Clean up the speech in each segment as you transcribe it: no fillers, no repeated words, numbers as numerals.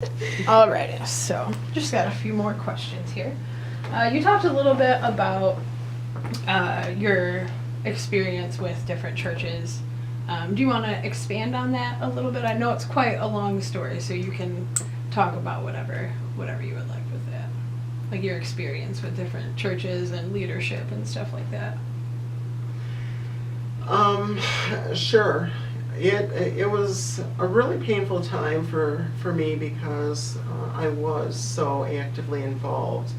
Alrighty, so just got a few more questions here. You talked a little bit about your experience with different churches. Do you want to expand on that a little bit? I know it's quite a long story, so you can talk about whatever you would like with that, like your experience with different churches and leadership and stuff like that. Sure. It was a really painful time for me because I was so actively involved.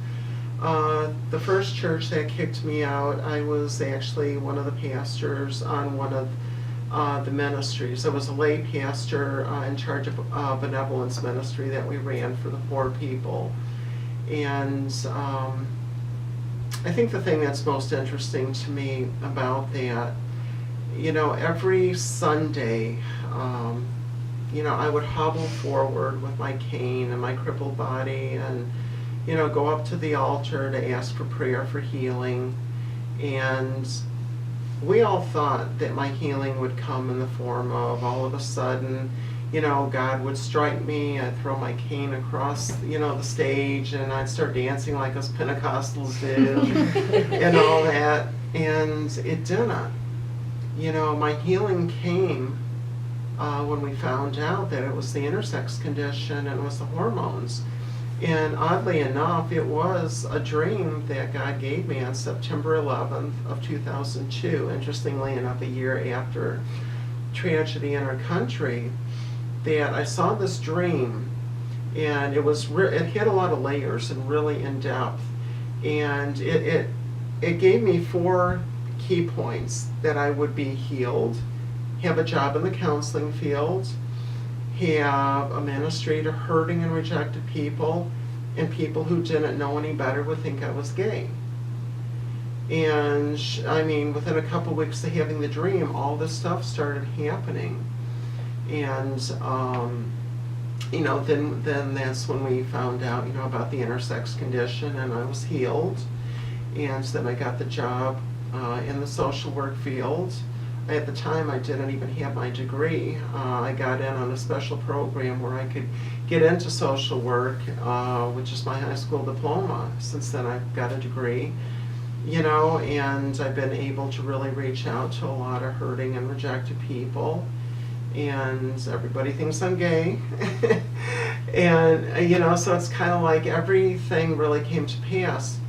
The first church that kicked me out, I was actually one of the pastors on one of the ministries. I was a lay pastor in charge of benevolence ministry that we ran for the poor people. And I think the thing that's most interesting to me about that, every Sunday, I would hobble forward with my cane and my crippled body and, go up to the altar to ask for prayer for healing. And we all thought that my healing would come in the form of all of a sudden, God would strike me, I'd throw my cane across, the stage, and I'd start dancing like us Pentecostals did and all that. And it didn't. My healing came when we found out that it was the intersex condition and it was the hormones. And oddly enough, it was a dream that God gave me on September 11th of 2002, interestingly enough, a year after tragedy in our country, that I saw this dream, and it had a lot of layers and really in depth. And it gave me 4 key points: that I would be healed, have a job in the counseling field, have a ministry to hurting and rejected people, and people who didn't know any better would think I was gay. And within a couple weeks of having the dream, all this stuff started happening. And then that's when we found out about the intersex condition, and I was healed. And then I got the job in the social work field. At the time, I didn't even have my degree. I got in on a special program where I could get into social work, which is my high school diploma. Since then, I've got a degree, and I've been able to really reach out to a lot of hurting and rejected people. And everybody thinks I'm gay. And, so it's kind of like everything really came to pass.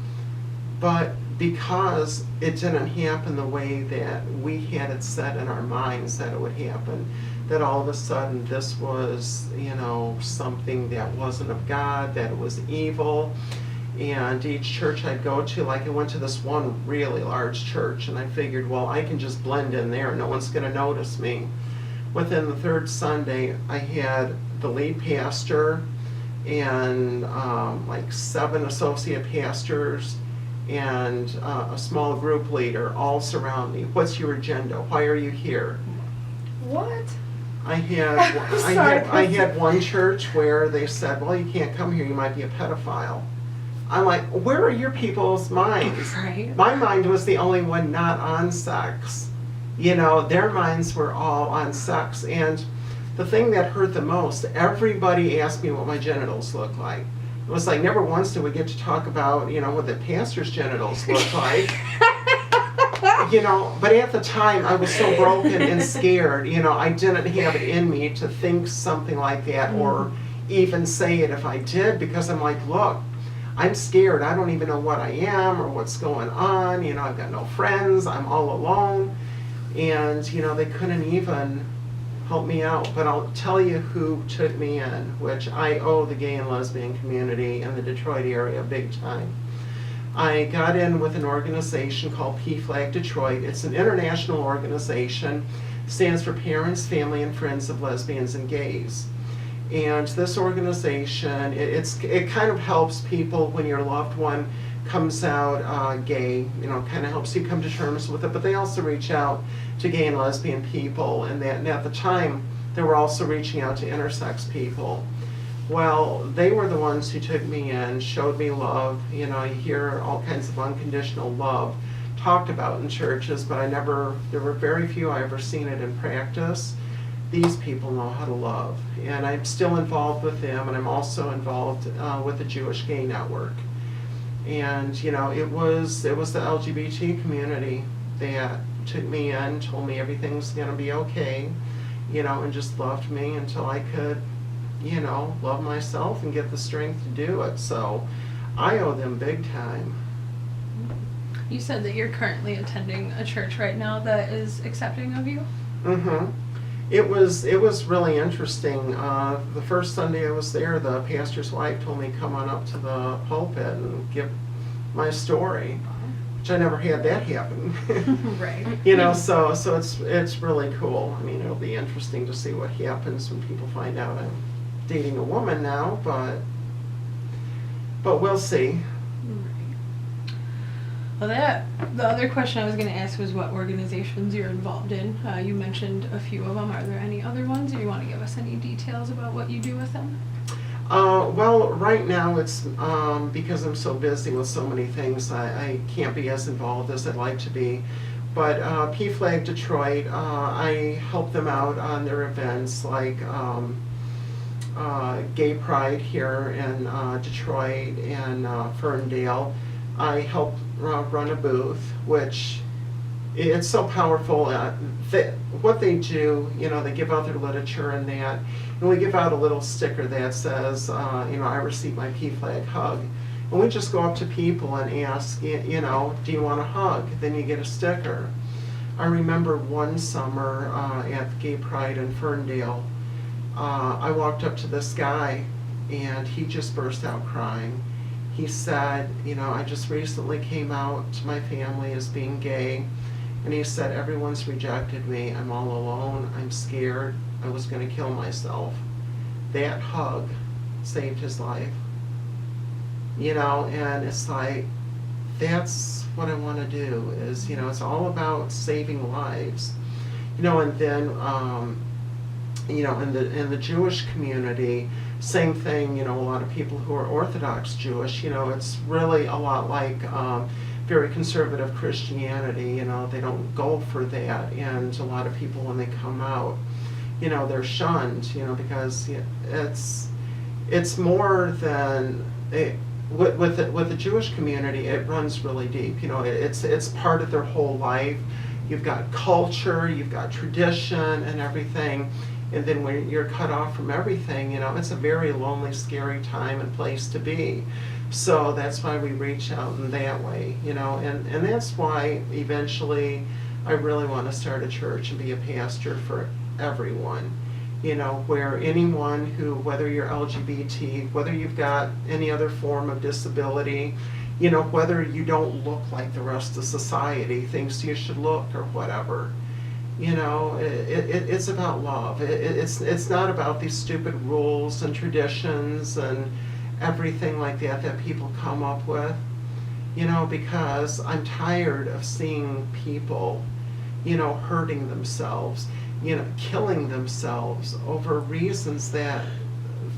But because it didn't happen the way that we had it set in our minds that it would happen, that all of a sudden this was, something that wasn't of God, that it was evil. And each church I'd go to, like I went to this one really large church, and I figured, well, I can just blend in there, no one's going to notice me. Within the 3rd Sunday, I had the lead pastor and like 7 associate pastors and a small group leader all surround me. What's your agenda? Why are you here? What? I had one church where they said, well, you can't come here, you might be a pedophile. I'm like, where are your people's minds? Right. My mind was the only one not on sex. Their minds were all on sex. And the thing that hurt the most, everybody asked me what my genitals look like. It was like, never once did we get to talk about, what the pastor's genitals look like. But at the time, I was so broken and scared, I didn't have it in me to think something like that or even say it if I did, because I'm like, look, I'm scared. I don't even know what I am or what's going on. I've got no friends. I'm all alone. And, they couldn't even help me out. But I'll tell you who took me in, which I owe the gay and lesbian community in the Detroit area big time. I got in with an organization called PFLAG Detroit. It's an international organization, stands for Parents, Family, and Friends of Lesbians and Gays. And this organization, it kind of helps people when your loved one comes out gay, kind of helps you come to terms with it, but they also reach out to gay and lesbian people, and at the time, they were also reaching out to intersex people. Well, they were the ones who took me in, showed me love. You hear all kinds of unconditional love talked about in churches, but there were very few I ever seen it in practice. these people know how to love. And I'm still involved with them, and I'm also involved with the Jewish Gay Network. And you know, it was the LGBT community that took me in, told me everything's gonna be okay, you know, and just loved me until I could, you know, love myself and get the strength to do it. So I owe them big time. You said that you're currently attending a church right now that is accepting of you? Mm-hmm. It was really interesting. The first Sunday I was there, the pastor's wife told me come on up to the pulpit and give my story, which I never had that happen. Right. You know, so it's really cool. I mean, it'll be interesting to see what happens when people find out I'm dating a woman now, but we'll see. Well, the other question I was going to ask was what organizations you're involved in. You mentioned a few of them. Are there any other ones, or you want to give us any details about what you do with them? Well, right now it's because I'm so busy with so many things, I can't be as involved as I'd like to be. But PFLAG Detroit, I help them out on their events like Gay Pride here in Detroit and Ferndale. I help run a booth, which it's so powerful. What they do, you know, they give out their literature and that, and we give out a little sticker that says, you know, I received my PFLAG hug. And we just go up to people and ask, you know, do you want a hug? Then you get a sticker. I remember one summer at Gay Pride in Ferndale, I walked up to this guy and he just burst out crying. He said, you know, I just recently came out to my family as being gay, and he said, everyone's rejected me, I'm all alone, I'm scared, I was going to kill myself. That hug saved his life. You know, and it's like, that's what I want to do, is, you know, it's all about saving lives. You know, and then, you know, in the Jewish community, same thing, you know, a lot of people who are Orthodox Jewish, you know, it's really a lot like very conservative Christianity, you know, they don't go for that, and a lot of people when they come out, you know, they're shunned, you know, because it's more than, with the Jewish community, it runs really deep, you know, it's part of their whole life. You've got culture, you've got tradition and everything. And then when you're cut off from everything, you know, it's a very lonely, scary time and place to be. So that's why we reach out in that way, you know, and that's why eventually I really want to start a church and be a pastor for everyone, you know, where anyone who, whether you're LGBT, whether you've got any other form of disability, you know, whether you don't look like the rest of society thinks you should look or whatever. You know, it's about love. It's not about these stupid rules and traditions and everything like that people come up with. You know, because I'm tired of seeing people, you know, hurting themselves, you know, killing themselves over reasons that,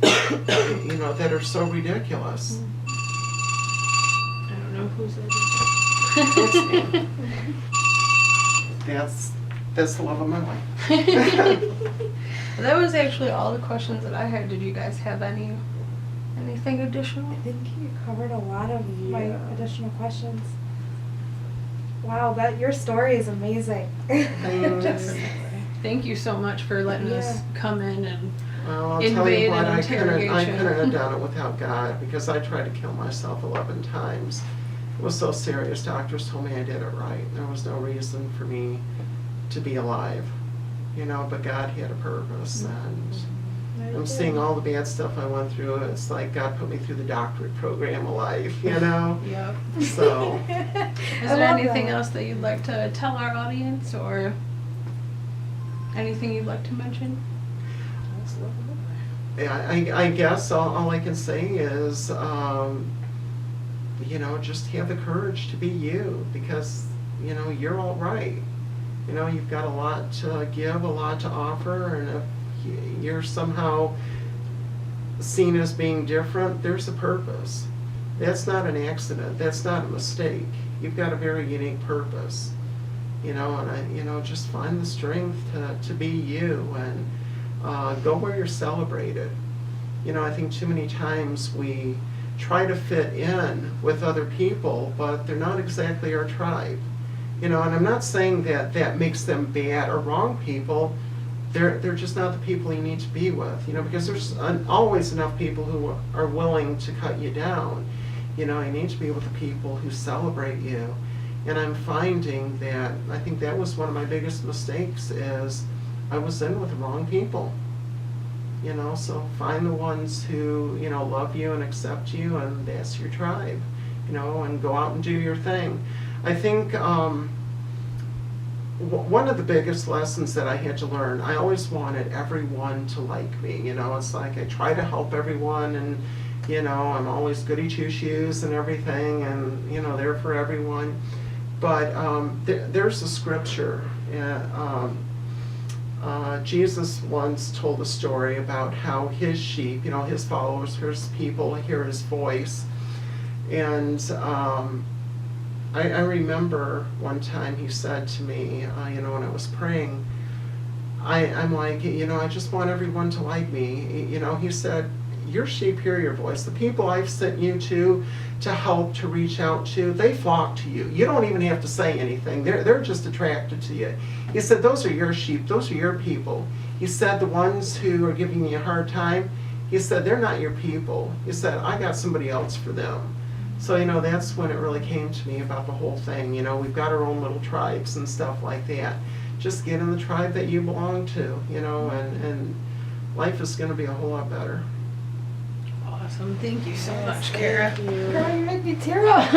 you know, that are so ridiculous. I don't know who's it. That's the love of my life. That was actually all the questions that I had. Did you guys have anything additional? I think you covered a lot of my additional questions. Wow, your story is amazing. Thank you so much for letting us come in and Well, I'll tell you invade what, an I couldn't interrogation. have done it without God, because I tried to kill myself 11 times. It was so serious. Doctors told me I did it right. There was no reason for me to be alive, you know, but God had a purpose, and I'm seeing all the bad stuff I went through. It's like God put me through the doctorate program of life, you know? Yep. So. Is there anything else that you'd like to tell our audience, or anything you'd like to mention? Yeah, I guess all I can say is, you know, just have the courage to be you, because, you know, you're all right. You know, you've got a lot to give, a lot to offer, and if you're somehow seen as being different, there's a purpose. That's not an accident. That's not a mistake. You've got a very unique purpose. You know, and you know, just find the strength to be you, and Go where you're celebrated. You know, I think too many times we try to fit in with other people, but they're not exactly our tribe. You know, and I'm not saying that that makes them bad or wrong people. They're just not the people you need to be with, you know, because there's always enough people who are willing to cut you down. You know, you need to be with the people who celebrate you. And I'm finding that, I think that was one of my biggest mistakes, is I was in with the wrong people. You know, so find the ones who, you know, love you and accept you, and that's your tribe, you know, and go out and do your thing. I think one of the biggest lessons that I had to learn, I always wanted everyone to like me. You know, it's like I try to help everyone, and, you know, I'm always goody two-shoes and everything, and, you know, there for everyone. But there's a scripture. Jesus once told a story about how his sheep, you know, his followers, his people hear his voice. And I remember one time he said to me, you know, when I was praying, I'm like, you know, I just want everyone to like me. You know, he said, your sheep hear your voice. The people I've sent you to help, to reach out to, they flock to you. You don't even have to say anything. They're just attracted to you. He said, those are your sheep. Those are your people. He said, the ones who are giving you a hard time, he said, they're not your people. He said, I got somebody else for them. So, you know, that's when it really came to me about the whole thing. You know, we've got our own little tribes and stuff like that. Just get in the tribe that you belong to, you know, and life is going to be a whole lot better. Awesome. Thank you so much, Kara. Girl, you make me tear up.